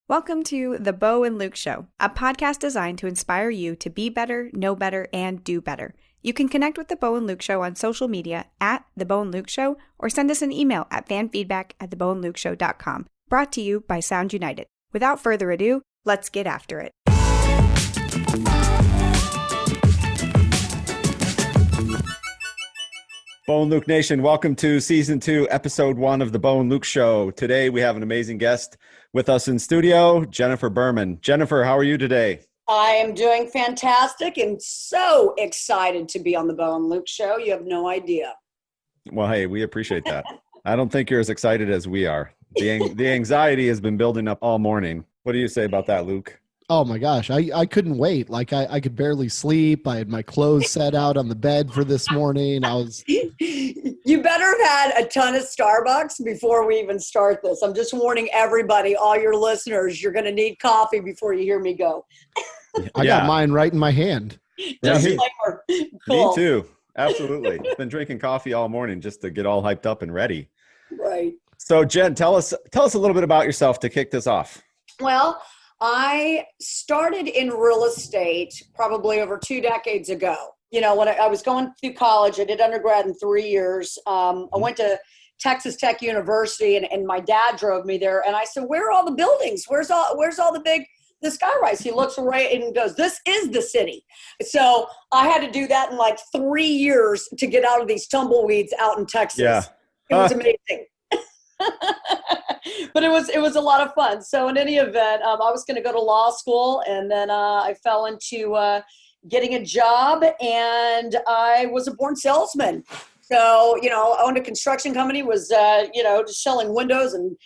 Welcome to The Bo and Luke Show, a podcast designed to inspire you to be better, know better, and do better. You can connect with The Bo and Luke Show on social media at The Bo and Luke Show or send us an email at fanfeedback@theboandlukeshow.com. Brought to you by Sound United. Without further ado, let's get after it. Bo and Luke Nation, welcome to Season 2, Episode 1 of The Bo and Luke Show. Today we have an amazing guest with us in studio, Jennifer Berman. Jennifer, how are you today? I am doing fantastic and so excited to be on The Bo and Luke Show. You have no idea. Well, hey, we appreciate that. I don't think you're as excited as we are. The anxiety has been building up all morning. What do you say about that, Luke? Oh my gosh, I couldn't wait. Like I could barely sleep. I had my clothes set out on the bed for this morning. You better have had a ton of Starbucks before we even start this. I'm just warning everybody, all your listeners, you're going to need coffee before you hear me go. I got mine right in my hand. Yeah, Cool. Me too. Absolutely. Been drinking coffee all morning just to get all hyped up and ready. Right. So Jen, tell us a little bit about yourself to kick this off. Well, I started in real estate probably over 2 decades ago. You know, when I was going through college, I did undergrad in 3 years. I went to Texas Tech University and my dad drove me there. And I said, where are all the buildings? Where's all the skyrise? He looks right and goes, this is the city. So I had to do that in like 3 years to get out of these tumbleweeds out in Texas. Yeah. It was amazing. But it was a lot of fun. So in any event, I was going to go to law school, and then I fell into getting a job, and I was a born salesman. So, you know, I owned a construction company, was, just selling windows and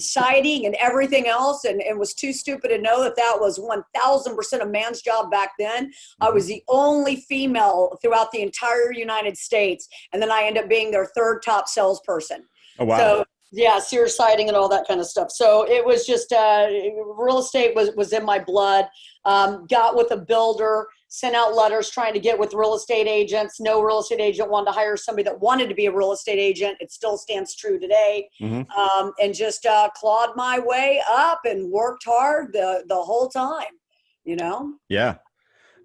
siding and everything else, and was too stupid to know that was 1,000% a man's job back then. I was the only female throughout the entire United States, and then I ended up being their third top salesperson. Oh, wow. So, yeah, sear siding and all that kind of stuff. So it was just real estate was in my blood. Got with a builder, sent out letters trying to get with real estate agents. No real estate agent wanted to hire somebody that wanted to be a real estate agent. It still stands true today. And just clawed my way up and worked hard the whole time, you know? Yeah.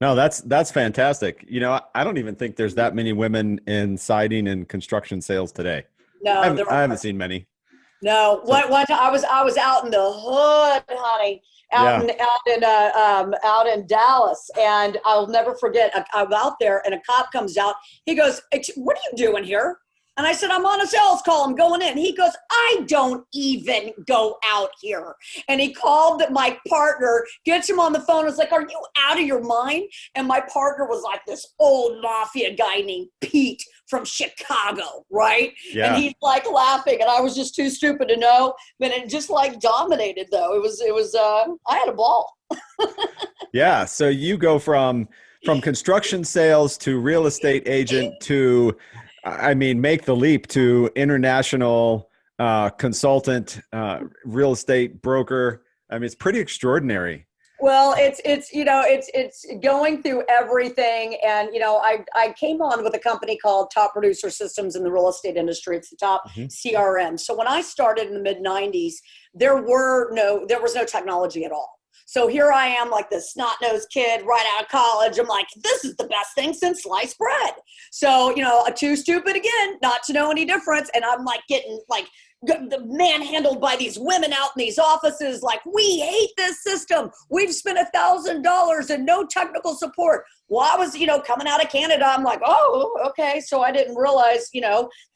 No, that's fantastic. You know, I don't even think there's that many women in siding and construction sales today. No, I haven't seen many. No, one time I was out in the hood, honey, out in Dallas, and I'll never forget. I'm out there, and a cop comes out. He goes, "What are you doing here?" And I said, "I'm on a sales call. I'm going in." He goes, "I don't even go out here." And he called my partner, gets him on the phone. I was like, "Are you out of your mind?" And my partner was like this old mafia guy named Pete from Chicago, right? Yeah. And he's like laughing, and I was just too stupid to know. But it just like dominated, though. It was. I had a ball. Yeah. So you go from construction sales to real estate agent to, make the leap to international consultant, real estate broker. I mean, it's pretty extraordinary. Well, it's going through everything. And, you know, I came on with a company called Top Producer Systems in the real estate industry. It's the top CRM. So when I started in the mid 90s, there was no technology at all. So here I am, like this snot-nosed kid right out of college. I'm like, this is the best thing since sliced bread. So, you know, too stupid again, not to know any difference. And I'm like getting like manhandled by these women out in these offices. Like, we hate this system. We've spent $1,000 and no technical support. Well, I was, coming out of Canada. I'm like, oh, okay. So I didn't realize,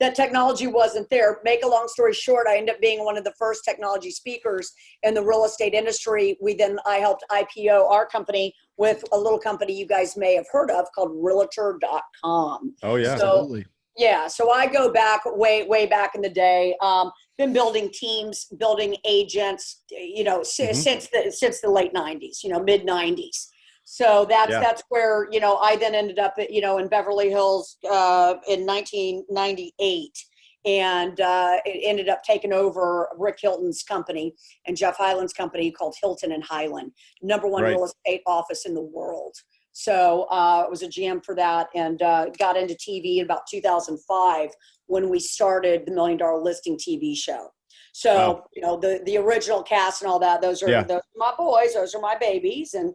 that technology wasn't there. Make a long story short, I ended up being one of the first technology speakers in the real estate industry. I helped IPO our company with a little company you guys may have heard of called Realtor.com. Oh, yeah. Absolutely. Yeah, so I go back way back in the day. Been building teams, building agents, since the late 90s, mid 90s. So that's where I then ended up at, in Beverly Hills in 1998, and it ended up taking over Rick Hilton's company and Jeff Hyland's company called Hilton and Hyland, number one real estate office in the world. So I was a GM for that, and got into TV in about 2005 when we started the $1 Million Listing TV show. So, the original cast and all that, those are my boys, those are my babies. And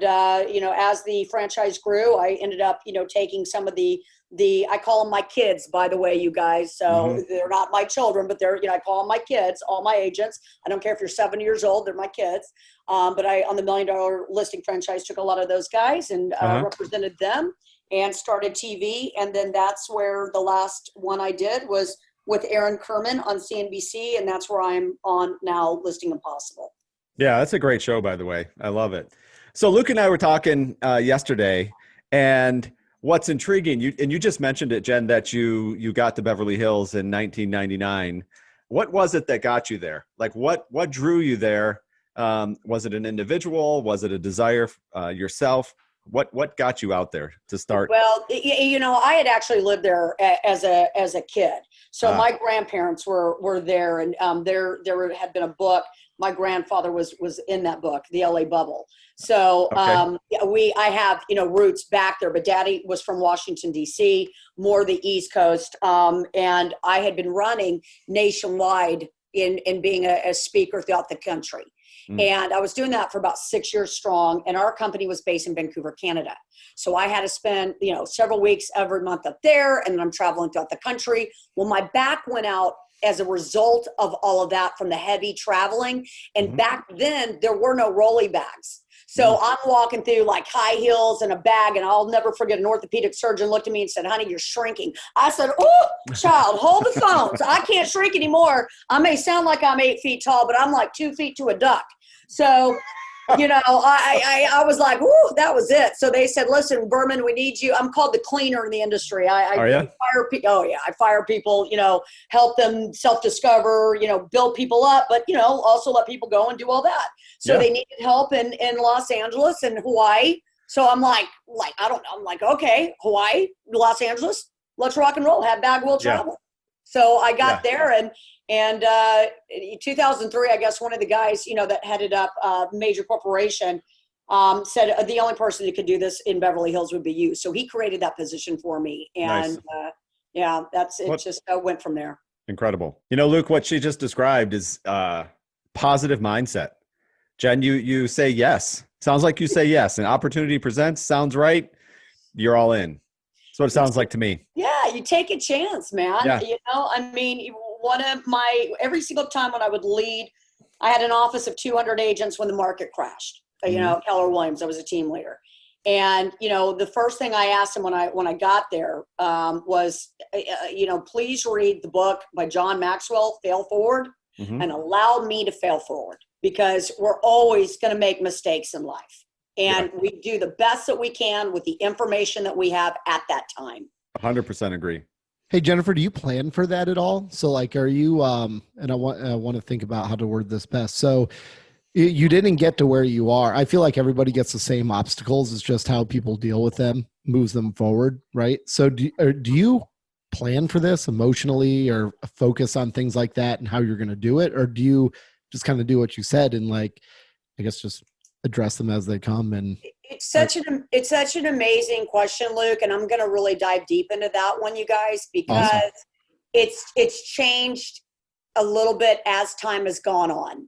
as the franchise grew, I ended up, taking some of the I call them my kids, by the way, you guys. So they're not my children, but they're, I call them my kids, all my agents. I don't care if you're 7 years old, they're my kids. But I, on the $1 Million Listing franchise, took a lot of those guys and represented them and started TV. And then that's where the last one I did was with Aaron Kerman on CNBC. And that's where I'm on now, Listing Impossible. Yeah, that's a great show, by the way. I love it. So Luke and I were talking yesterday, and what's intriguing, you just mentioned it, Jen, that you got to Beverly Hills in 1999. What was it that got you there? Like what drew you there? Was it an individual? Was it a desire yourself? What got you out there to start? Well, I had actually lived there as a kid. So my grandparents were there, and there had been a book. My grandfather was in that book, The LA Bubble. So I have roots back there, but Daddy was from Washington D.C., more the East Coast, and I had been running nationwide in being a speaker throughout the country. And I was doing that for about 6 years strong. And our company was based in Vancouver, Canada. So I had to spend, several weeks every month up there. And then I'm traveling throughout the country. Well, my back went out as a result of all of that from the heavy traveling. And back then there were no rolly bags. So I'm walking through like high heels and a bag, and I'll never forget an orthopedic surgeon looked at me and said, "Honey, you're shrinking." I said, "Oh, child, hold the phones. I can't shrink anymore. I may sound like I'm 8 feet tall, but I'm like 2 feet to a duck." So, I was like, "Ooh, that was it." So they said, "Listen, Berman, we need you." I'm called the cleaner in the industry. I fire people. Oh yeah, I fire people. Help them self-discover. Build people up, but also let people go and do all that. So they needed help in Los Angeles and Hawaii. So I'm like I don't know. I'm like, okay, Hawaii, Los Angeles, let's rock and roll. Have bag will travel. So I got there and in 2003, I guess one of the guys, that headed up a major corporation said the only person that could do this in Beverly Hills would be you. So he created that position for me. And that's it. Just went from there. Incredible. Luke, what she just described is positive mindset. Jen, you say yes. Sounds like you say yes. An opportunity presents, sounds right. You're all in. That's what it sounds like to me. Yeah, you take a chance, man. Yeah. Every single time when I would lead, I had an office of 200 agents when the market crashed. Keller Williams, I was a team leader. And, the first thing I asked him when I got there was, please read the book by John Maxwell, Fail Forward, and allow me to fail forward, because we're always going to make mistakes in life. And we do the best that we can with the information that we have at that time. 100% agree. Hey, Jennifer, do you plan for that at all? So like, are you, and I want to think about how to word this best. So you didn't get to where you are. I feel like everybody gets the same obstacles. It's just how people deal with them moves them forward. Right. So do you plan for this emotionally or focus on things like that and how you're going to do it? Or do you just kind of do what you said and like, I guess just address them as they come? And it's such an amazing question, Luke, and I'm going to really dive deep into that one, you guys, because it's changed a little bit as time has gone on.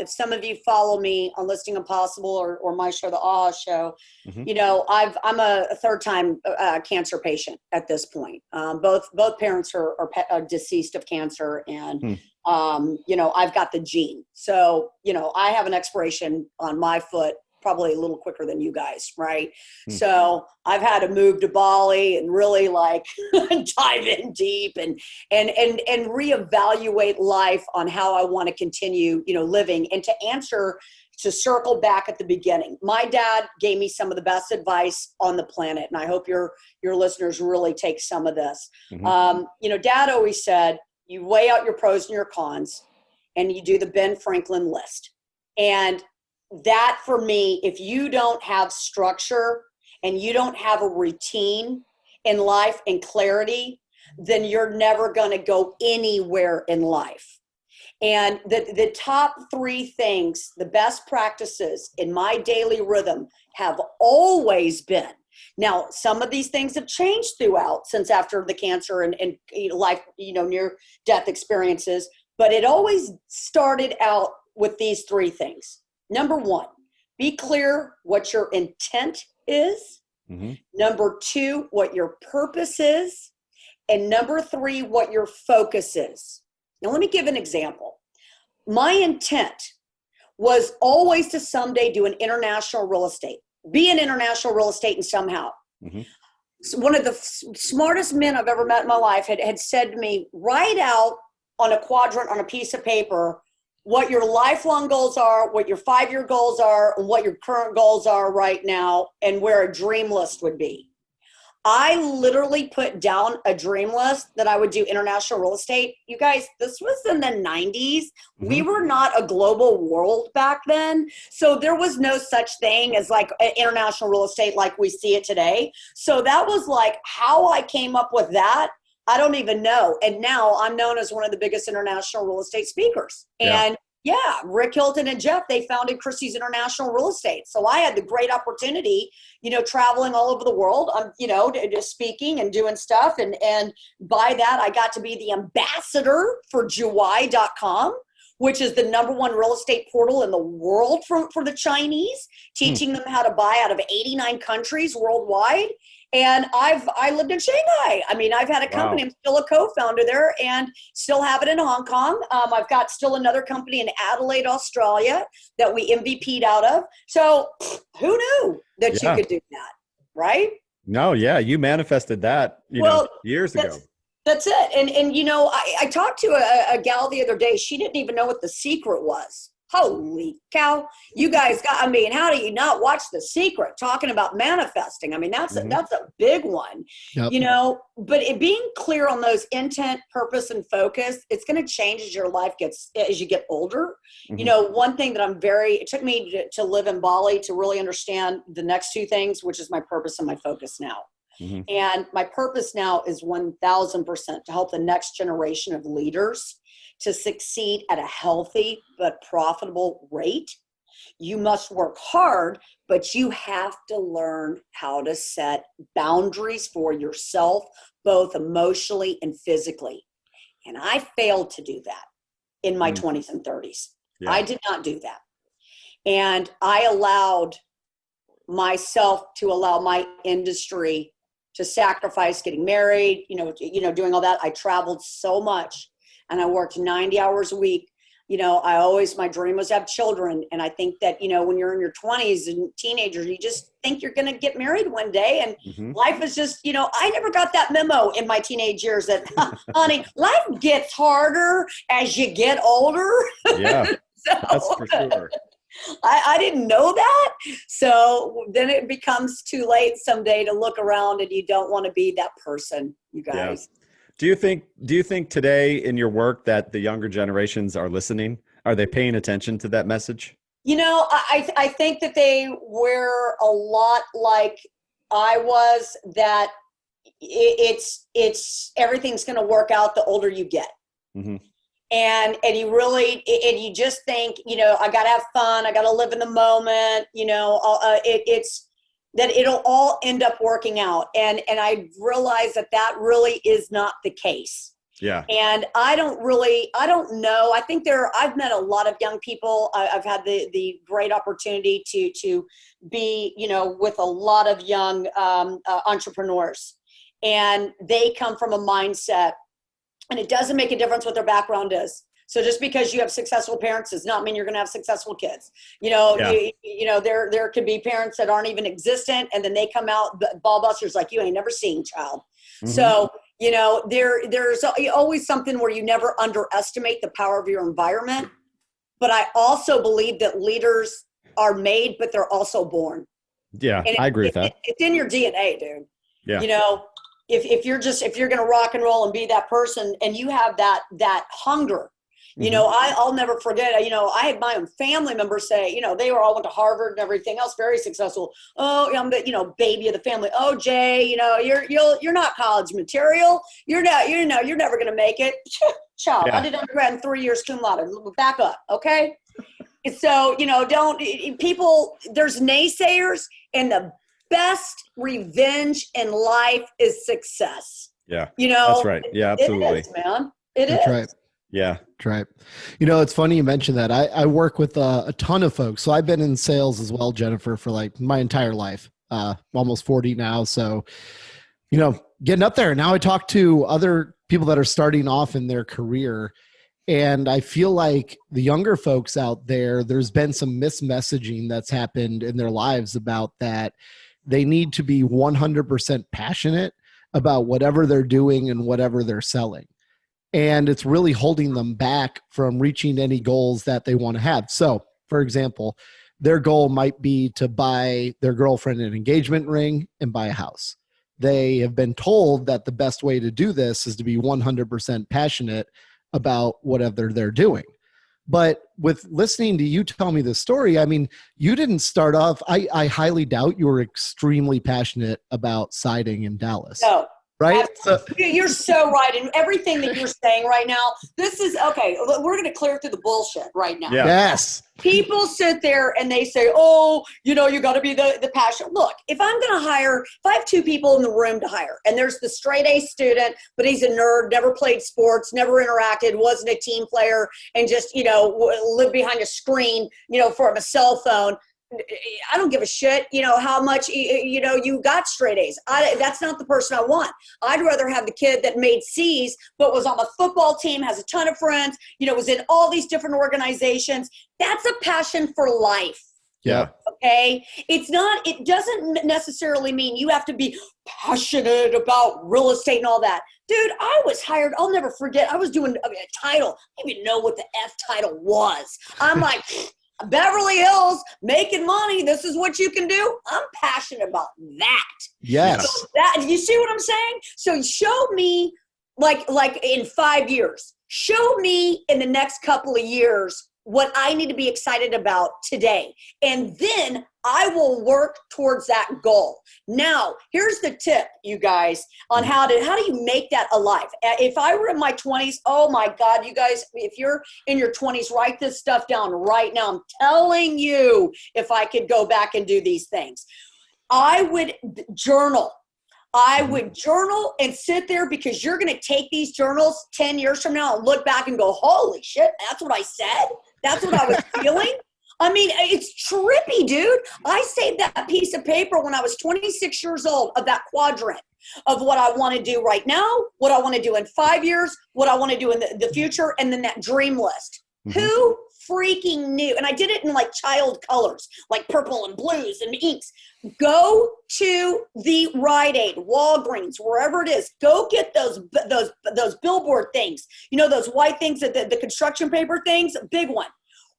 If some of you follow me on Listing Impossible or my show, the AHA Show, I'm a third-time cancer patient at this point. Both parents are deceased of cancer, and I've got the gene. So I have an expiration on my foot probably a little quicker than you guys, right? So I've had to move to Bali and really like dive in deep and reevaluate life on how I want to continue, living. And to circle back at the beginning, my dad gave me some of the best advice on the planet, and I hope your listeners really take some of this. Dad always said, you weigh out your pros and your cons, and you do the Ben Franklin list. And that for me, if you don't have structure and you don't have a routine in life and clarity, then you're never going to go anywhere in life. And the top 3 things, the best practices in my daily rhythm have always been. Now, some of these things have changed throughout since after the cancer and life, near death experiences. But it always started out with these three things. Number one, be clear what your intent is. Mm-hmm. Number two, what your purpose is. And number three, what your focus is. Now, let me give an example. My intent was always to someday do an international real estate, be in international real estate and somehow. Mm-hmm. So one of the smartest men I've ever met in my life had said to me, write out on a quadrant on a piece of paper what your lifelong goals are, what your 5-year goals are, and what your current goals are right now, and where a dream list would be. I literally put down a dream list that I would do international real estate. You guys, this was in the 90s. Mm-hmm. We were not a global world back then. So there was no such thing as like international real estate like we see it today. So that was like how I came up with that. I don't even know. And now I'm known as one of the biggest international real estate speakers. And Rick Hilton and Jeff, they founded Christie's International Real Estate. So I had the great opportunity, traveling all over the world, just speaking and doing stuff. And by that, I got to be the ambassador for Juwai.com, which is the #1 real estate portal in the world for the Chinese, teaching them how to buy out of 89 countries worldwide. And I lived in Shanghai. I mean, I've had a company. I'm still a co-founder there and still have it in Hong Kong. I've got still another company in Adelaide, Australia that we MVP'd out of. So who knew that you could do that, right? No, yeah, you manifested that, years ago. That's it. And I talked to a gal the other day. She didn't even know what The Secret was. Holy cow. You guys how do you not watch The Secret? Talking about manifesting. I mean, that's a big one, but being clear on those intent, purpose, and focus, it's going to change as your life as you get older. Mm-hmm. One thing that it took me to live in Bali to really understand the next two things, which is my purpose and my focus now. Mm-hmm. And my purpose now is 1000% to help the next generation of leaders to succeed at a healthy but profitable rate. You must work hard, but you have to learn how to set boundaries for yourself, both emotionally and physically. And I failed to do that in my 20s and 30s. Yeah. I did not do that. And I allowed myself to allow my industry to sacrifice getting married, doing all that. I traveled so much. And I worked 90 hours a week. My dream was to have children. And I think that, when you're in your 20s and teenagers, you just think you're going to get married one day. And life is just, I never got that memo in my teenage years that, honey, life gets harder as you get older. Yeah, that's for sure. I didn't know that. So then it becomes too late someday to look around and you don't want to be that person, you guys. Yeah. Do you think today in your work that the younger generations are listening? Are they paying attention to that message? I think that they were a lot like I was, that it's everything's going to work out the older you get. Mm-hmm. And you just think, I got to have fun. I got to live in the moment. It's that it'll all end up working out. And I realize that really is not the case. Yeah. And I don't know. I think I've met a lot of young people. I've had the great opportunity to be, with a lot of young entrepreneurs, and they come from a mindset, and it doesn't make a difference what their background is. So just because you have successful parents does not mean you're going to have successful kids. There could be parents that aren't even existent, and then they come out ball busters like you ain't never seen, child. Mm-hmm. So, there's always something where you never underestimate the power of your environment. But I also believe that leaders are made, but they're also born. Yeah, I agree with that. It's in your DNA, dude. Yeah. If you're going to rock and roll and be that person, and you have that hunger. I'll never forget, I had my own family members say, they all went to Harvard and everything else, very successful. Oh, I'm the, baby of the family. Oh, Jay, you're not college material. You're never going to make it. Child, yeah. I did undergrad in 3 years, cum laude. Back up. Okay. So, there's naysayers, and the best revenge in life is success. Yeah. That's right. Yeah, absolutely. It is, man. It is. Right. Yeah. That's right. You know, it's funny you mentioned that. I work with a ton of folks. So I've been in sales as well, Jennifer, for like my entire life, almost 40 now. So, you know, getting up there. Now I talk to other people that are starting off in their career. And I feel like the younger folks out there, there's been some mismessaging that's happened in their lives about that. They need to be 100% passionate about whatever they're doing and whatever they're selling. And it's really holding them back from reaching any goals that they want to have. So, for example, their goal might be to buy their girlfriend an engagement ring and buy a house. They have been told that the best way to do this is to be 100% passionate about whatever they're doing. But with listening to you tell me this story, I mean, you didn't start off, I highly doubt you were extremely passionate about siding in Dallas. No. Right? So, You're so right. And everything that you're saying right now, this is, okay, we're going to clear through the bullshit right now. Yeah. yes. People sit there and they say, oh, you know, you got to be the passion. Look, if I'm going to hire, if I have two people in the room to hire, and there's the straight A student, but he's a nerd, never played sports, never interacted, wasn't a team player, and just, you know, lived behind a screen, you know, from a cell phone. I don't give a shit, you know, how much, you know, you got straight A's. That's not the person I want. I'd rather have the kid that made C's, but was on the football team, has a ton of friends, you know, was in all these different organizations. That's a passion for life. Yeah. Okay. It doesn't necessarily mean you have to be passionate about real estate and all that. Dude, I was hired. I'll never forget. I was doing a title. I didn't even know what the F title was. I'm like, Beverly Hills, making money. This is what you can do. I'm passionate about that. Yes. So you see what I'm saying? So show me like in 5 years, show me in the next couple of years what I need to be excited about today. And then I will work towards that goal. Now, here's the tip, you guys, on how do you make that alive? If I were in my 20s, oh my God, you guys, if you're in your 20s, write this stuff down right now. I'm telling you, if I could go back and do these things, I would journal. I would journal and sit there, because you're going to take these journals 10 years from now and look back and go, holy shit, that's what I said. That's what I was feeling. I mean, it's trippy, dude. I saved that piece of paper when I was 26 years old, of that quadrant of what I want to do right now, what I want to do in 5 years, what I want to do in the future, and then that dream list. Mm-hmm. Who freaking knew? And I did it in like child colors, like purple and blues and inks. Go to the Rite Aid, Walgreens, wherever it is. Go get those billboard things. You know, those white things, the construction paper things, big one.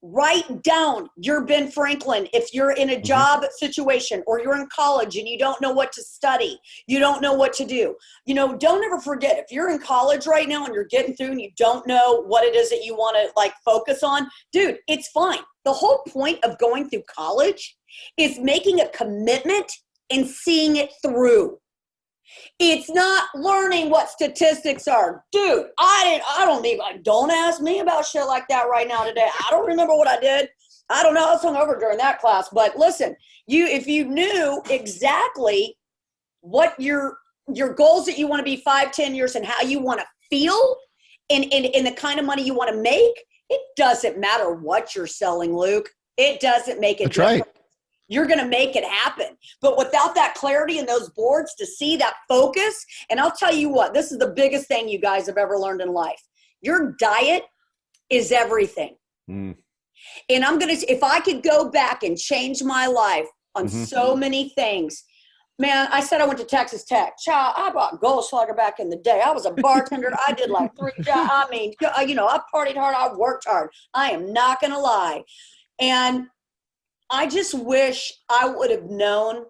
Write down your Ben Franklin if you're in a job situation, or you're in college and you don't know what to study, you don't know what to do. You know, don't ever forget, if you're in college right now and you're getting through and you don't know what it is that you want to like focus on, dude, it's fine. The whole point of going through college is making a commitment and seeing it through. It's not learning what statistics are. Dude, don't ask me about shit like that right now today. I don't remember what I did. I don't know. I was hungover during that class. But listen, if you knew exactly what your goals that you want to be 5-10 years and how you want to feel and the kind of money you want to make, it doesn't matter what you're selling, Luke. It doesn't make a difference. Right. You're going to make it happen. But without that clarity in those boards to see that focus, and I'll tell you what, this is the biggest thing you guys have ever learned in life. Your diet is everything. Mm. And if I could go back and change my life on so many things, man, I said I went to Texas Tech. Child, I bought Goldschlager back in the day. I was a bartender. I did like 3 jobs. I mean, you know, I partied hard. I worked hard. I am not going to lie. And I just wish I would have known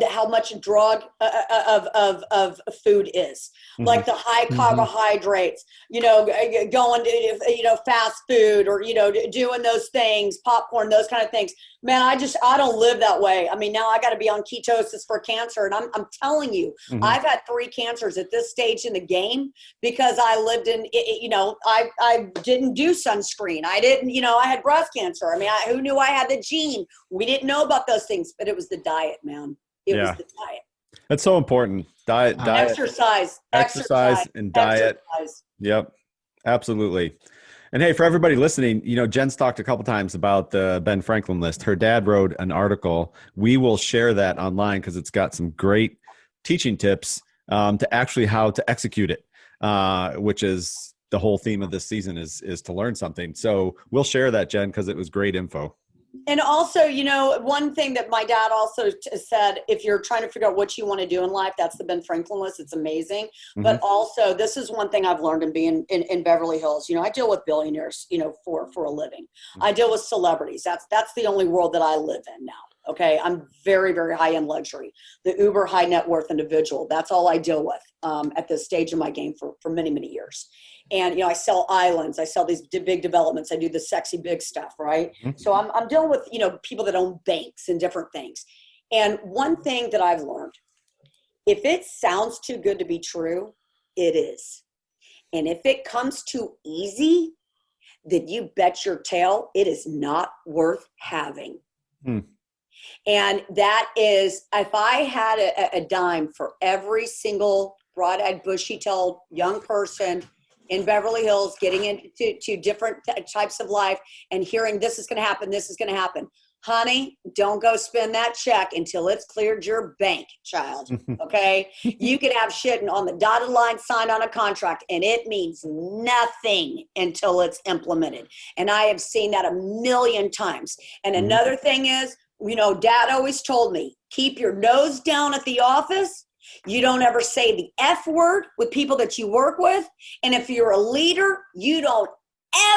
how much drug of food is, like the high carbohydrates, you know, going to, you know, fast food, or, you know, doing those things, popcorn, those kind of things. Man, I don't live that way. I mean, now I got to be on ketosis for cancer. And I'm telling you, I've had 3 cancers at this stage in the game because I lived in, you know, I didn't do sunscreen. I didn't, you know, I had breast cancer. I mean, who knew I had the gene? We didn't know about those things, but it was the diet, man. It was the diet. That's so important. Diet, exercise, and diet. Exercise. Yep. Absolutely. And hey, for everybody listening, Jen's talked a couple times about the Ben Franklin list. Her dad wrote an article. We will share that online because it's got some great teaching tips to actually how to execute it, which is the whole theme of this season is to learn something. So we'll share that, Jen, because it was great info. And also, one thing that my dad also said, if you're trying to figure out what you want to do in life, that's the Ben Franklin list. It's amazing. Mm-hmm. But also, this is one thing I've learned in being in Beverly Hills. I deal with billionaires, for a living. Mm-hmm. I deal with celebrities. That's the only world that I live in now. Okay. I'm very, very high end luxury, the uber high net worth individual. That's all I deal with at this stage of my game for many, many years. And, I sell islands. I sell these big developments. I do the sexy big stuff, right? Mm-hmm. So I'm dealing with, people that own banks and different things. And one thing that I've learned, if it sounds too good to be true, it is. And if it comes too easy, then you bet your tail it is not worth having. Hmm. And that is, if I had a dime for every single broad-eyed, bushy-tailed young person in Beverly Hills getting into different types of life and hearing this is going to happen, this is going to happen. Honey, don't go spend that check until it's cleared your bank, child. Okay? You can have shit on the dotted line signed on a contract, and it means nothing until it's implemented. And I have seen that a million times. And another thing is, Dad always told me, keep your nose down at the office. You don't ever say the F word with people that you work with. And if you're a leader, you don't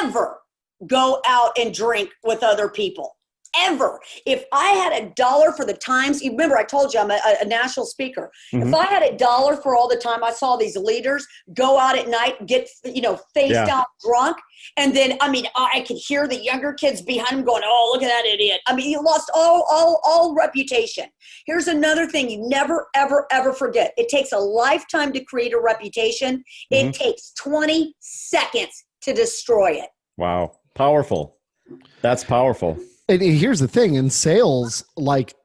ever go out and drink with other people. Ever. If I had $1 for the times, you remember I told you I'm a national speaker. Mm-hmm. If I had $1 for all the time I saw these leaders go out at night, get, face down drunk. And then, I could hear the younger kids behind them going, oh, look at that idiot. You lost all reputation. Here's another thing you never, ever, ever forget. It takes a lifetime to create a reputation. Mm-hmm. It takes 20 seconds to destroy it. Wow. Powerful. That's powerful. And here's the thing, in sales,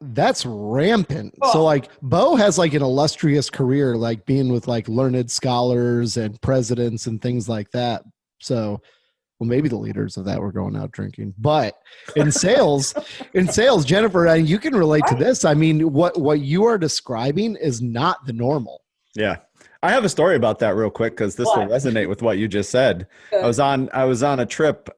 that's rampant. Oh. So Bo has an illustrious career, being with learned scholars and presidents and things like that. So, well, maybe the leaders of that were going out drinking, but in sales, Jennifer, you can relate to this. What you are describing is not the normal. Yeah. I have a story about that real quick because this will resonate with what you just said. Good. I was on a trip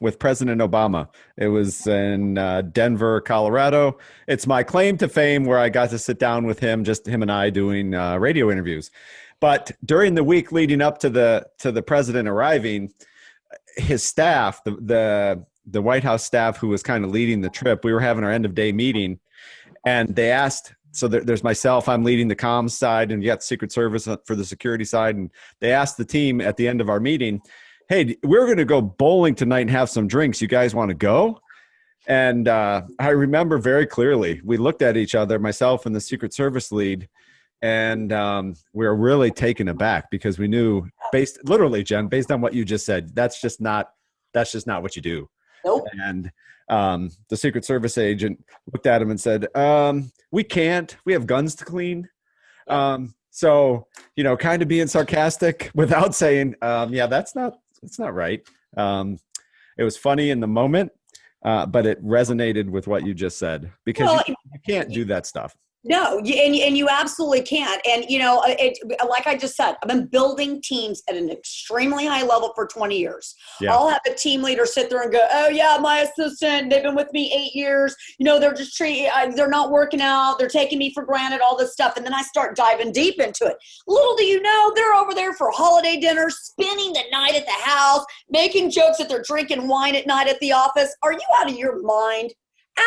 with President Obama. It was in Denver, Colorado. It's my claim to fame where I got to sit down with him, just him and I doing radio interviews. But during the week leading up to the president arriving, his staff, the White House staff who was kind of leading the trip, we were having our end of day meeting, and they asked. So there's myself, I'm leading the comms side, and you got the Secret Service for the security side. And they asked the team at the end of our meeting, hey, we're going to go bowling tonight and have some drinks. You guys want to go? And I remember very clearly, we looked at each other, myself and the Secret Service lead, and we were really taken aback because we knew, literally, Jen, based on what you just said, that's just not what you do. Nope. And the Secret Service agent looked at him and said, we can't. We have guns to clean. So, kind of being sarcastic without saying, that's not right. It was funny in the moment, but it resonated with what you just said because you can't do that stuff. No, and you absolutely can't. And, like I just said, I've been building teams at an extremely high level for 20 years. Yeah. I'll have a team leader sit there and go, oh, yeah, my assistant, they've been with me 8 years. They're just they're not working out. They're taking me for granted, all this stuff. And then I start diving deep into it. Little do you know, they're over there for holiday dinner, spending the night at the house, making jokes that they're drinking wine at night at the office. Are you out of your mind?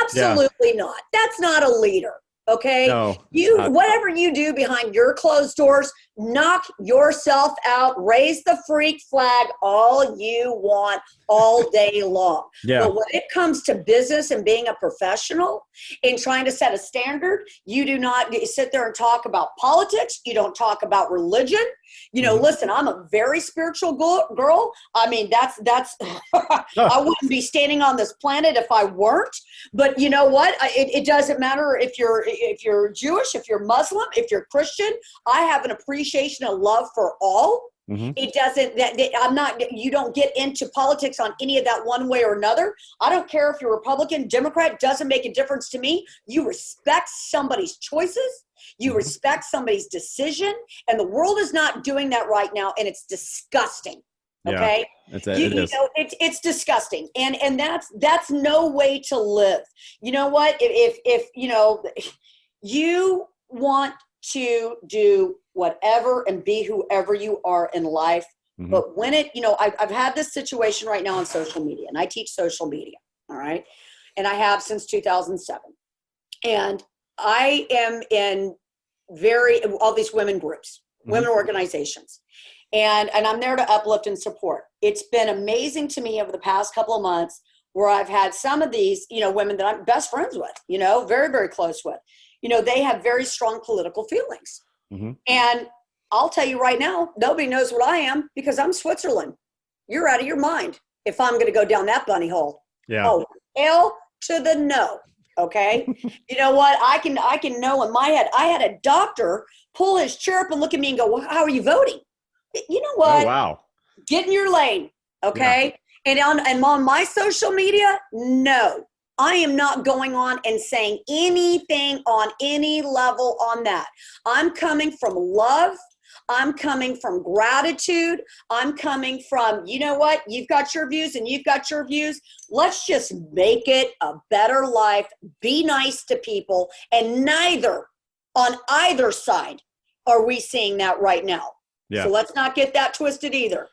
Absolutely not. That's not a leader. Okay. No, whatever you do behind your closed doors, knock yourself out, raise the freak flag all you want all day long. Yeah. But when it comes to business and being a professional and trying to set a standard, you do not sit there and talk about politics. You don't talk about religion. Listen, I'm a very spiritual girl. That's I wouldn't be standing on this planet if I weren't. But you know what? It doesn't matter if you're Jewish, if you're Muslim, if you're Christian. I have an appreciation and love for all. It doesn't, I'm not, you don't get into politics on any of that one way or another. I don't care if you're Republican, Democrat, doesn't make a difference to me. You respect somebody's choices. You respect somebody's decision, and the world is not doing that right now. And it's disgusting. Okay. Yeah, you know, it's disgusting. And that's no way to live. You know what? If you know, you want to do whatever and be whoever you are in life. But when it, you know, I've had this situation right now on social media, and I teach social media. All right. And I have since 2007. And I am in all these women groups, women organizations. And I'm there to uplift and support. It's been amazing to me over the past couple of months where I've had some of these, you know, women that I'm best friends with, you know, very, very close with, you know, they have very strong political feelings. And I'll tell you right now, nobody knows what I am because I'm Switzerland. You're out of your mind if I'm going to go down that bunny hole. Yeah. Oh, hell to the no. Okay. You know what? I can know in my head. I had a doctor pull his chair up and look at me and go, well, how are you voting? You know what? Oh, wow. Get in your lane. Okay. Yeah. And on my social media, no, I am not going on and saying anything on any level on that. I'm coming from love. I'm coming from gratitude. I'm coming from, you know what? You've got your views and you've got your views. Let's just make it a better life. Be nice to people. And neither on either side are we seeing that right now. Yeah. So let's not get that twisted either.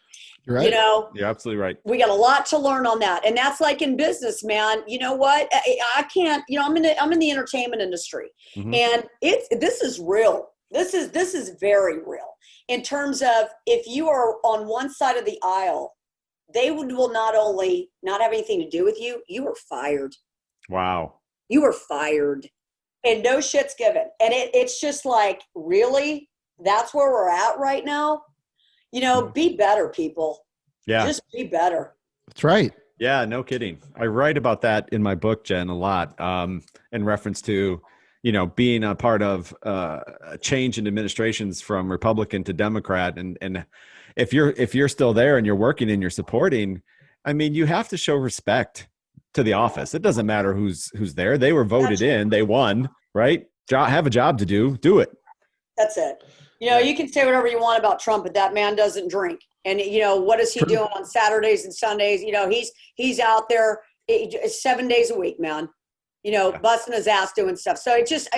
You're right. You know, you're absolutely right. We got a lot to learn on that. And that's like in business, man. You know what? I can't, you know, I'm in the entertainment industry and this is real. This is very real in terms of if you are on one side of the aisle, they will not only not have anything to do with you, you are fired. Wow. You are fired and no shit's given. And it's just like, really? That's where we're at right now. You know, be better, people. Yeah. Just be better. That's right. Yeah, no kidding. I write about that in my book, Jen, a lot, in reference to, you know, being a part of a change in administrations from Republican to Democrat. And if you're still there and you're working and you're supporting, I mean, you have to show respect to the office. It doesn't matter who's there. They were voted in, they won, right? Have a job to do it. That's it. You know, you can say whatever you want about Trump, but that man doesn't drink. And, you know, what is he doing on Saturdays and Sundays? You know, he's out there 7 days a week, man, you know, busting his ass doing stuff. So it just,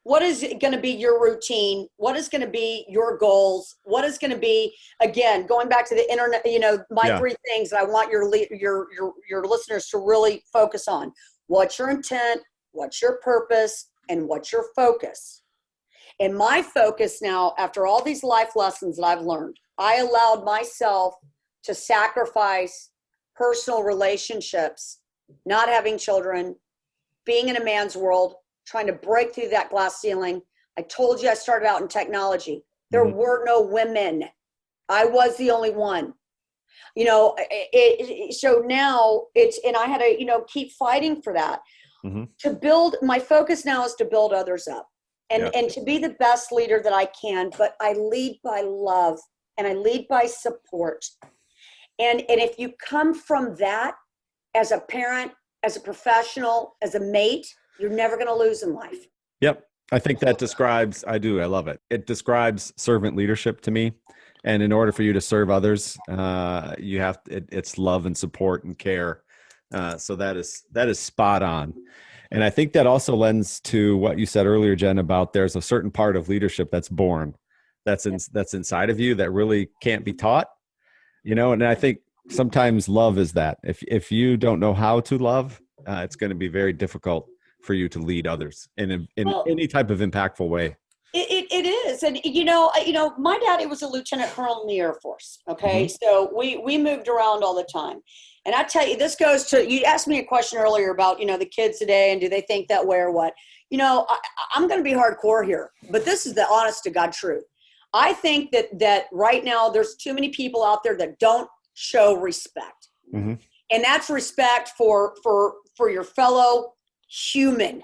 what is going to be your routine? What is going to be your goals? What is going to be, again, going back to the internet, you know, my 3 things that I want your listeners to really focus on. What's your intent? What's your purpose? And what's your focus? And my focus now, after all these life lessons that I've learned, I allowed myself to sacrifice personal relationships, not having children, being in a man's world, trying to break through that glass ceiling. I told you I started out in technology. There were no women. I was the only one. You know, so now and I had to, you know, keep fighting for that. To build, my focus now is to build others up. And to be the best leader that I can, but I lead by love and I lead by support. And if you come from that as a parent, as a professional, as a mate, you're never going to lose in life. Yep. I think that describes, I love it. It describes servant leadership to me. And in order for you to serve others, you have, it's love and support and care. So that is spot on. And I think that also lends to what you said earlier, Jen, about there's a certain part of leadership that's born, that's inside of you that really can't be taught, you know. And I think sometimes love is that. If you don't know how to love, it's going to be very difficult for you to lead others in any type of impactful way. It is. And, you know, my daddy was a lieutenant colonel in the Air Force. Okay. So we moved around all the time. And I tell you, this goes to, you asked me a question earlier about, you know, the kids today and do they think that way or what? You know, I'm going to be hardcore here, but this is the honest to God truth. I think that right now there's too many people out there that don't show respect. And that's respect for your fellow human,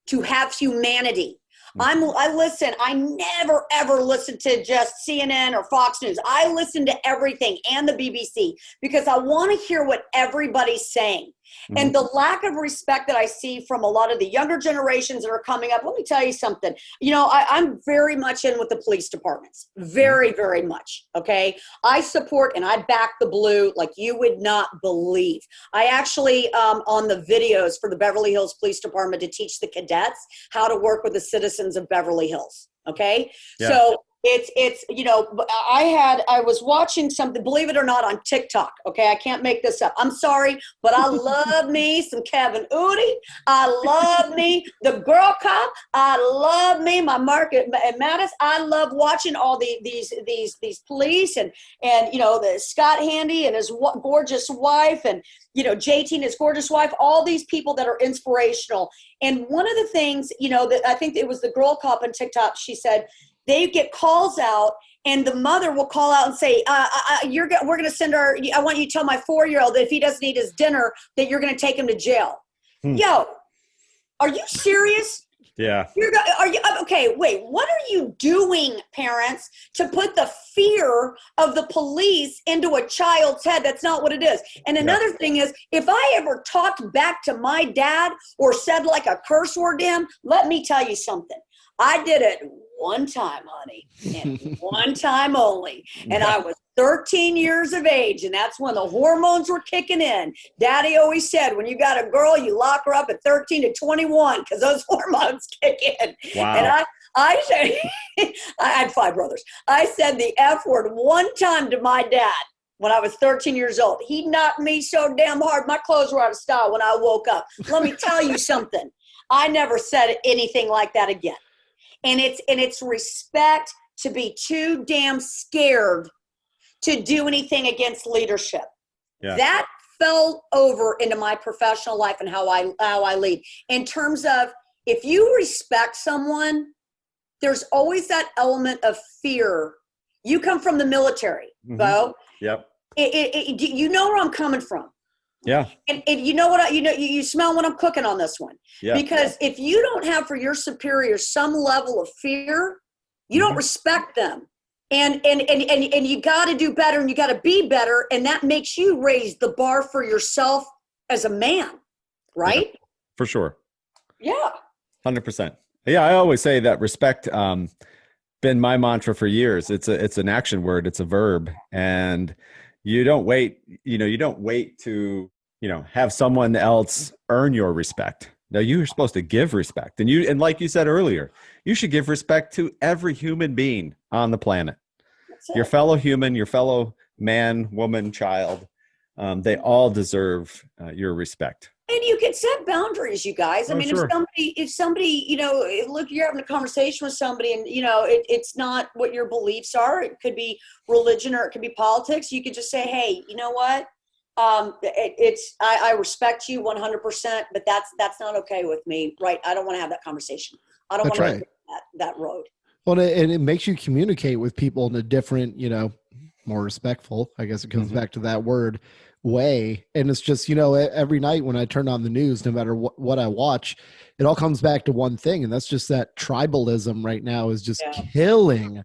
to have humanity. I listen. I never ever listen to just CNN or Fox News. I listen to everything and the BBC because I want to hear what everybody's saying. And the lack of respect that I see from a lot of the younger generations that are coming up, let me tell you something. You know, I'm very much in with the police departments. Very, very much. Okay. I support and I back the blue like you would not believe. I actually, on the videos for the Beverly Hills Police Department to teach the cadets how to work with the citizens of Beverly Hills. Okay. Yeah. So it's, you know, I was watching something, believe it or not, on TikTok. Okay. I can't make this up. I'm sorry, but I love me some Kevin Udi. I love me the girl cop. I love me my Market Mattis. I love watching all these police and, you know, the Scott Handy and his gorgeous wife and, you know, JT and his gorgeous wife, all these people that are inspirational. And one of the things, you know, that I think it was the girl cop on TikTok, she said, they get calls out and the mother will call out and say, we're going to send I want you to tell my 4-year-old that if he doesn't eat his dinner, that you're going to take him to jail. Yo, are you serious? Yeah. Okay, wait, what are you doing, parents, to put the fear of the police into a child's head? That's not what it is. And another thing is, if I ever talked back to my dad or said like a curse word to him, let me tell you something. I did it one time, honey, and one time only. And I was 13 years of age, and that's when the hormones were kicking in. Daddy always said, when you got a girl, you lock her up at 13 to 21 because those hormones kick in. Wow. And I said, I had 5 brothers. I said the F word one time to my dad when I was 13 years old. He knocked me so damn hard, my clothes were out of style when I woke up. Let me tell you something. I never said anything like that again. And it's respect to be too damn scared to do anything against leadership. Yeah. That fell over into my professional life and how I lead. In terms of, if you respect someone, there's always that element of fear. You come from the military, Bo. Yep. You know where I'm coming from. Yeah. And you know what, you smell what I'm cooking on this one. Yeah. Because if you don't have for your superiors some level of fear, you don't respect them. And you got to do better and you got to be better. And that makes you raise the bar for yourself as a man. Right? Yeah, for sure. Yeah. 100%. Yeah. I always say that respect, been my mantra for years. It's an action word. It's a verb. And you don't wait to, have someone else earn your respect. No, you're supposed to give respect. And like you said earlier, you should give respect to every human being on the planet. Your fellow human, your fellow man, woman, child, they all deserve your respect. And you can set boundaries, you guys. I mean, sure. if somebody, look, you're having a conversation with somebody and, it's not what your beliefs are. It could be religion or it could be politics. You could just say, hey, you know what? I respect you 100%, but that's not okay with me. Right. I don't want to have that conversation. I don't want to go that road. Well, and it makes you communicate with people in a different, more respectful, I guess it comes back to that word, way. And it's just, every night when I turn on the news, no matter what I watch, it all comes back to one thing. And that's just that tribalism right now is just killing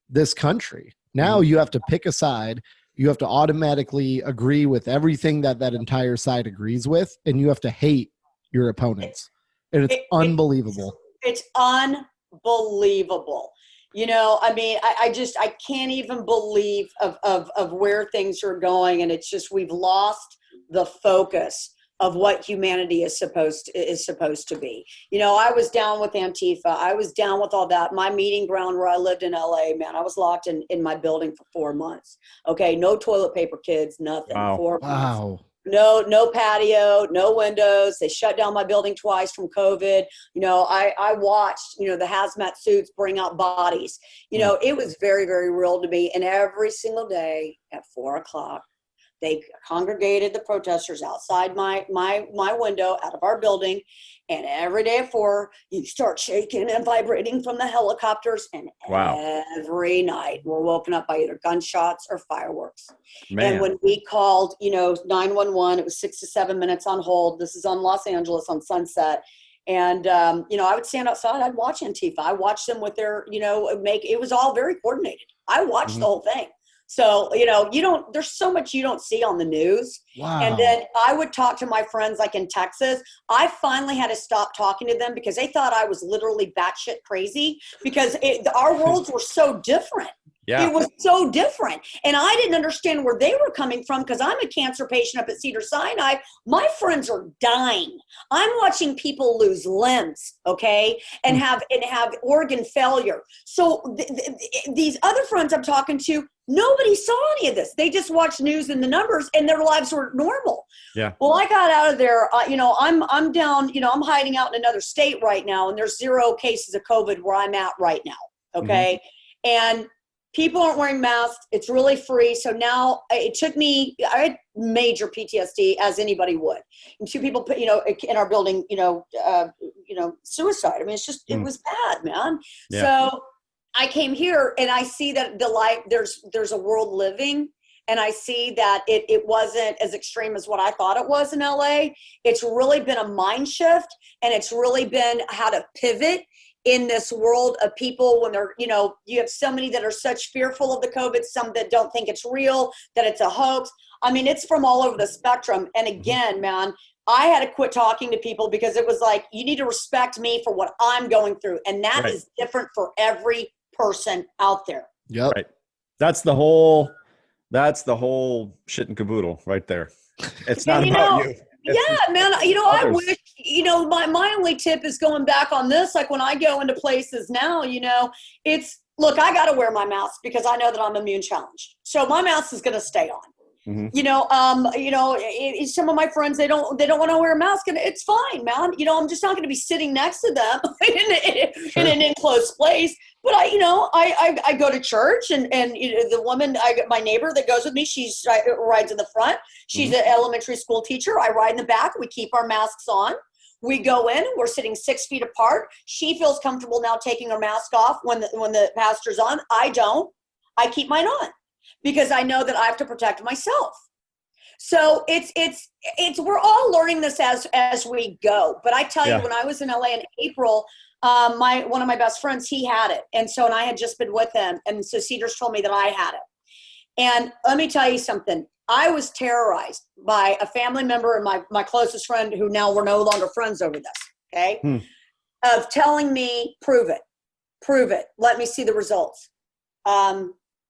this country. Now you have to pick a side. You have to automatically agree with everything that entire side agrees with. And you have to hate your opponents. And it's unbelievable. It's unbelievable. I can't even believe of where things are going. And it's just, we've lost the focus of what humanity is supposed to be. I was down with Antifa. I was down with all that. My meeting ground where I lived in LA, man, I was locked in my building for 4 months. Okay. No toilet paper, kids, nothing. Wow. 4 months. No patio, no windows. They shut down my building twice from COVID. I watched, the hazmat suits bring out bodies. It was very, very real to me. And every single day at 4:00, they congregated the protesters outside my window out of our building. And every day at 4, you start shaking and vibrating from the helicopters. And every night we're woken up by either gunshots or fireworks. Man. And when we called, 911, it was 6 to 7 minutes on hold. This is on Los Angeles on Sunset. And, I would stand outside, I'd watch Antifa. I watched them with their, it was all very coordinated. I watched the whole thing. So, there's so much you don't see on the news. Wow. And then I would talk to my friends like in Texas. I finally had to stop talking to them because they thought I was literally batshit crazy because our worlds were so different. Yeah. It was so different. And I didn't understand where they were coming from because I'm a cancer patient up at Cedars-Sinai. My friends are dying. I'm watching people lose limbs, okay, and have organ failure. So these other friends I'm talking to, nobody saw any of this. They just watched news and the numbers and their lives were normal. Yeah. Well, I got out of there. I'm down, I'm hiding out in another state right now and there's 0 cases of COVID where I'm at right now, okay? And people aren't wearing masks. It's really free. So now it took me, I had major PTSD as anybody would. And 2 people put, in our building, suicide. I mean, it's just, it was bad, man. Yeah. So I came here and I see that the life, there's a world living. And I see that it wasn't as extreme as what I thought it was in LA. It's really been a mind shift and it's really been how to pivot in this world of people when they're, you have so many that are such fearful of the COVID, some that don't think it's real, that it's a hoax. I mean, it's from all over the spectrum. And again, man, I had to quit talking to people because it was like, you need to respect me for what I'm going through. And that is different for every person out there. Yep. Right. That's the whole shit and caboodle right there. It's not about you. Yeah, man. I wish, my only tip is going back on this. Like when I go into places now, look, I got to wear my mask because I know that I'm immune challenged. So my mask is going to stay on. Some of my friends, they don't want to wear a mask and it's fine, man. I'm just not going to be sitting next to them in an enclosed place. But I go to church and the woman, my neighbor that goes with me, she rides in the front. She's an elementary school teacher. I ride in the back. We keep our masks on. We go in, we're sitting 6 feet apart. She feels comfortable now taking her mask off when the pastor's on. I don't. I keep mine on because I know that I have to protect myself. So we're all learning this as we go. But I tell you, when I was in LA in April, one of my best friends, he had it. And I had just been with him. And so Cedars told me that I had it. And let me tell you something. I was terrorized by a family member and my closest friend who now we're no longer friends over this. Okay. Of telling me, prove it. Let me see the results.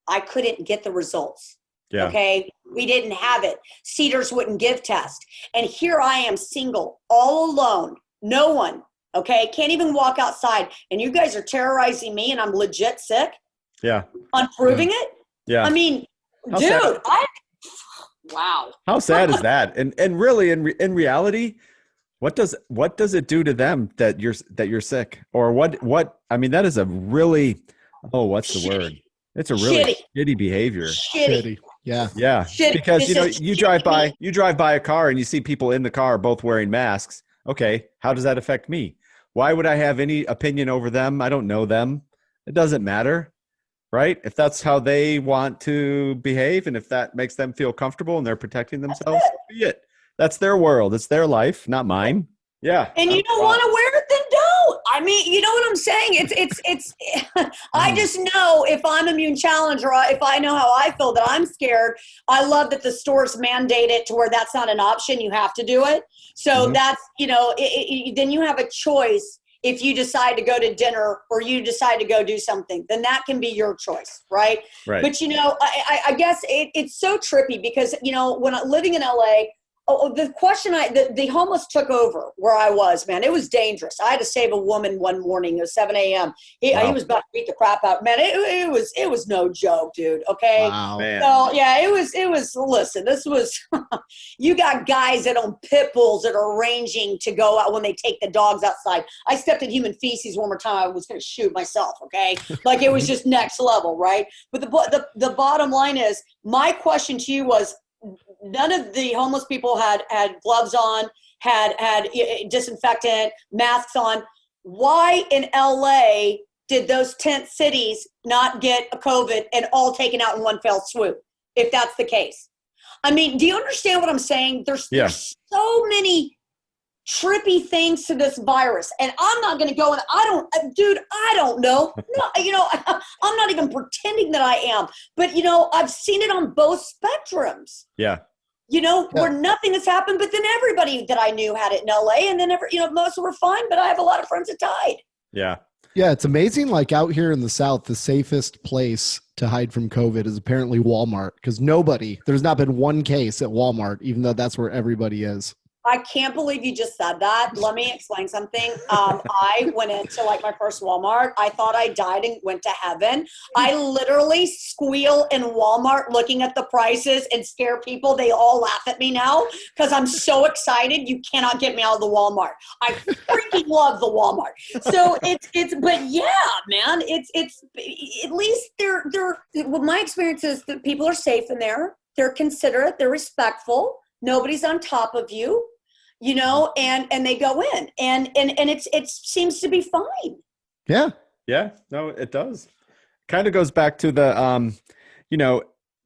I couldn't get the results. Yeah. Okay. We didn't have it. Cedars wouldn't give tests. And here I am single, all alone. No one. Okay. Can't even walk outside. And you guys are terrorizing me and I'm legit sick. Yeah. On proving it. Yeah. I mean, how dude, sad. Wow. How sad is that? And really in reality, what does it do to them that you're sick? Or what, I mean, that is a really, what's the word? It's a really shitty behavior. Shitty. Yeah. Yeah. Shitty. Because you drive by a car and you see people in the car both wearing masks. Okay, how does that affect me? Why would I have any opinion over them? I don't know them. It doesn't matter, right? If that's how they want to behave and if that makes them feel comfortable and they're protecting themselves, be it. That's their world. It's their life, not mine. Yeah. And you don't want to wear it, then don't. I mean, you know what I'm saying? It's I just know if I'm immune challenged or if I know how I feel that I'm scared, I love that the stores mandate it to where that's not an option. You have to do it. So that's, then you have a choice. If you decide to go to dinner or you decide to go do something, then that can be your choice. Right. Right. But, I guess it's so trippy because, when I'm living in LA, the question the homeless took over where I was, man. It was dangerous. I had to save a woman one morning at 7 a.m. He was about to beat the crap out. Man, it was no joke, dude. Okay. Wow. Man. So yeah, it was, listen, this was, you got guys that own pit bulls that are arranging to go out when they take the dogs outside. I stepped in human feces one more time. I was going to shoot myself. Okay. Like it was just next level. Right. But the bottom line is my question to you was, none of the homeless people had gloves on, had disinfectant, masks on. Why in LA did those tent cities not get a COVID and all taken out in one fell swoop, if that's the case? I mean, do you understand what I'm saying? There's so many trippy things to this virus. And I'm not going to go and I don't know. No, I'm not even pretending that I am. But, I've seen it on both spectrums. Yeah. Where nothing has happened, but then everybody that I knew had it in LA, and then most were fine, but I have a lot of friends that died. Yeah. Yeah, it's amazing. Like out here in the South, the safest place to hide from COVID is apparently Walmart, because there's not been one case at Walmart, even though that's where everybody is. I can't believe you just said that. Let me explain something. I went into my first Walmart. I thought I died and went to heaven. I literally squeal in Walmart looking at the prices and scare people. They all laugh at me now because I'm so excited. You cannot get me out of the Walmart. I freaking love the Walmart. So but yeah, man, it's at least my experience is that people are safe in there. They're considerate. They're respectful. Nobody's on top of you. And they go in and it seems to be fine. Yeah. Yeah. No, it does. Kind of goes back to the,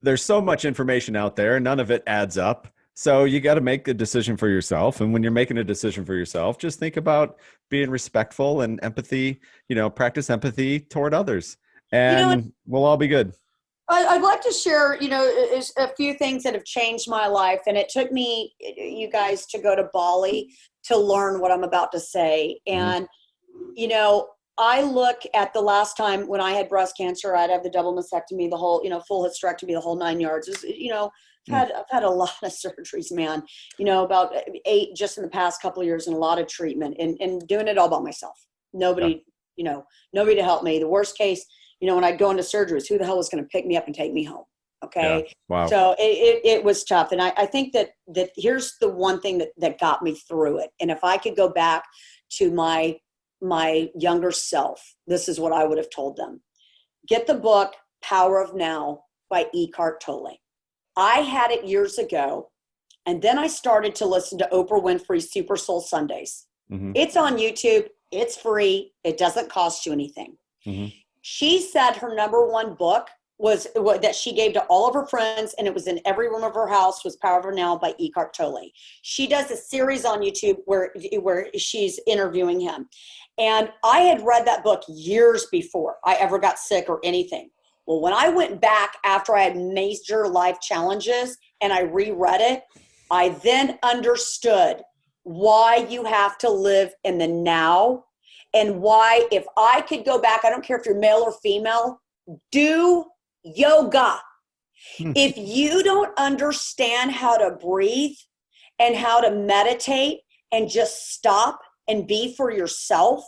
there's so much information out there and none of it adds up. So you got to make a decision for yourself. And when you're making a decision for yourself, just think about being respectful and empathy, practice empathy toward others, and we'll all be good. I'd like to share, a few things that have changed my life. And it took me, you guys, to go to Bali to learn what I'm about to say. And, I look at the last time when I had breast cancer, I'd have the double mastectomy, the whole, full hysterectomy, the whole 9 yards. I've had a lot of surgeries, man, about 8 just in the past couple of years, and a lot of treatment and doing it all by myself. Nobody to help me. The worst case, when I'd go into surgeries, who the hell was going to pick me up and take me home? Okay. Yeah. Wow. So it was tough. And I think that here's the one thing that got me through it. And if I could go back to my younger self, this is what I would have told them. Get the book, Power of Now by Eckhart Tolle. I had it years ago. And then I started to listen to Oprah Winfrey's Super Soul Sundays. Mm-hmm. It's on YouTube. It's free. It doesn't cost you anything. Mm-hmm. She said her number one book was that she gave to all of her friends, and it was in every room of her house, was Power of Now by Eckhart Tolle. She does a series on YouTube where she's interviewing him. And I had read that book years before I ever got sick or anything. Well, when I went back after I had major life challenges and I reread it, I then understood why you have to live in the now. And why, if I could go back, I don't care if you're male or female, do yoga. If you don't understand how to breathe and how to meditate and just stop and be for yourself,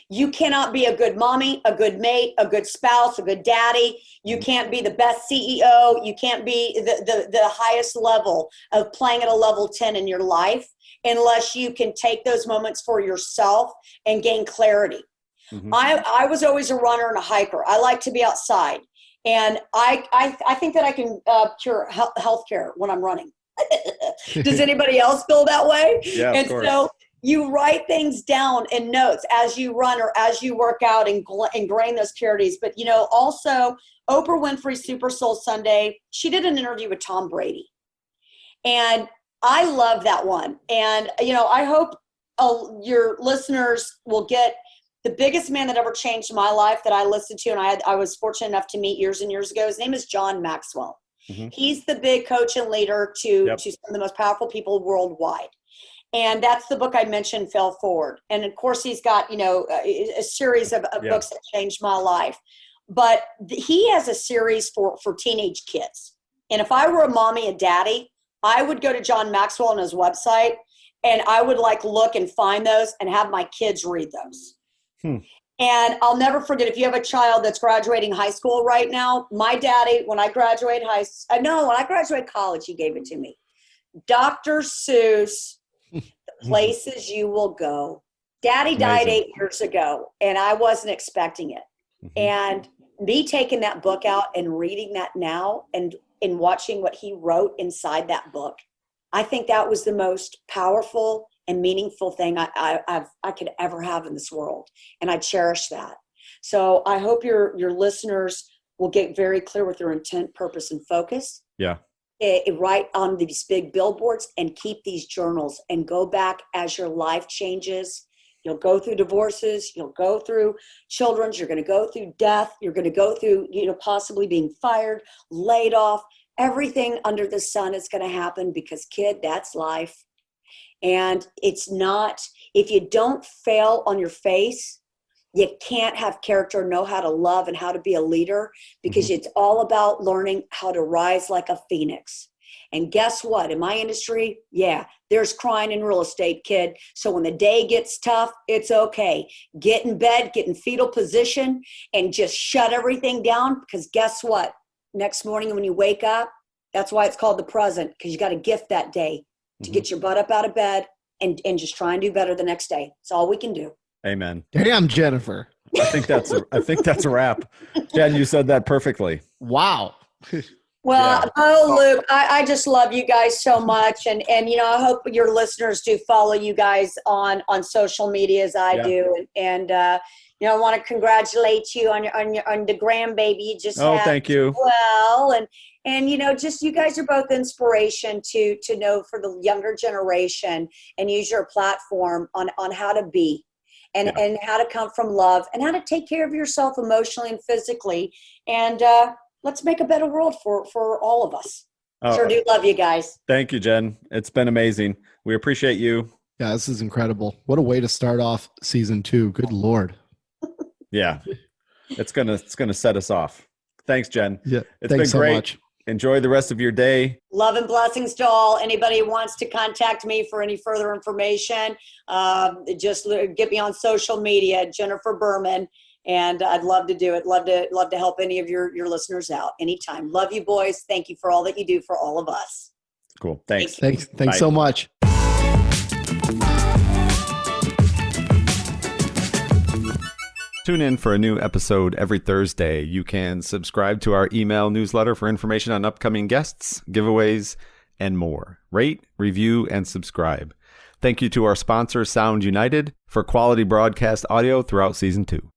you cannot be a good mommy, a good mate, a good spouse, a good daddy. You can't be the best CEO. You can't be the highest level of playing at a level 10 in your life unless you can take those moments for yourself and gain clarity. Mm-hmm. I was always a runner and a hiker. I like to be outside. And I think that I can cure healthcare when I'm running. Does anybody else feel that way? Yeah, of course. So you write things down in notes as you run or as you work out and ingrain those purities. But, also Oprah Winfrey Super Soul Sunday, she did an interview with Tom Brady. And I love that one. And, I hope your listeners will get the biggest man that ever changed my life that I listened to. And I was fortunate enough to meet years and years ago. His name is John Maxwell. Mm-hmm. He's the big coach and leader to some of the most powerful people worldwide. And that's the book I mentioned, Fail Forward. And of course, he's got, a series of books that changed my life. But he has a series for teenage kids. And if I were a mommy and daddy, I would go to John Maxwell on his website, and I would look and find those and have my kids read those. And I'll never forget, if you have a child that's graduating high school right now, my daddy, when I graduated college, he gave it to me. Dr. Seuss, The Places You Will Go. Daddy died 8 years ago, and I wasn't expecting it. Mm-hmm. And me taking that book out and reading that now and watching what he wrote inside that book, I think that was the most powerful and meaningful thing I could ever have in this world. And I cherish that. So I hope your listeners will get very clear with their intent, purpose, and focus. Yeah. write on these big billboards and keep these journals and go back as your life changes. You'll go through divorces, you'll go through children's, you're going to go through death, you're going to go through, possibly being fired, laid off. Everything under the sun is going to happen because, kid, that's life. And it's not, if you don't fail on your face, you can't have character, know how to love and how to be a leader, because it's all about learning how to rise like a phoenix. And guess what? In my industry, there's crying in real estate, kid. So when the day gets tough, it's okay. Get in bed, get in fetal position, and just shut everything down, because guess what? Next morning when you wake up, that's why it's called the present, because you got a gift that day to get your butt up out of bed and just try and do better the next day. It's all we can do. Amen. Damn, Jennifer. I think that's a wrap. Jen, you said that perfectly. Wow. Well, Luke, I just love you guys so much. And I hope your listeners do follow you guys on social media as I do. And I want to congratulate you on the grandbaby you just had. Thank you. Well, and just you guys are both inspiration to know for the younger generation, and use your platform on how to be and how to come from love and how to take care of yourself emotionally and physically. And let's make a better world for all of us. Sure do love you guys. Thank you, Jen. It's been amazing. We appreciate you. Yeah, this is incredible. What a way to start off season 2. Good Lord. Yeah. It's gonna set us off. Thanks, Jen. Yeah. It's been great. So much. Enjoy the rest of your day. Love and blessings to all. Anybody who wants to contact me for any further information, just get me on social media, Jennifer Berman, and I'd love to do it. Love to help any of your listeners out anytime. Love you, boys. Thank you for all that you do for all of us. Cool. Thanks. Thanks so much. Tune in for a new episode every Thursday. You can subscribe to our email newsletter for information on upcoming guests, giveaways, and more. Rate, review, and subscribe. Thank you to our sponsor, Sound United, for quality broadcast audio throughout Season 2.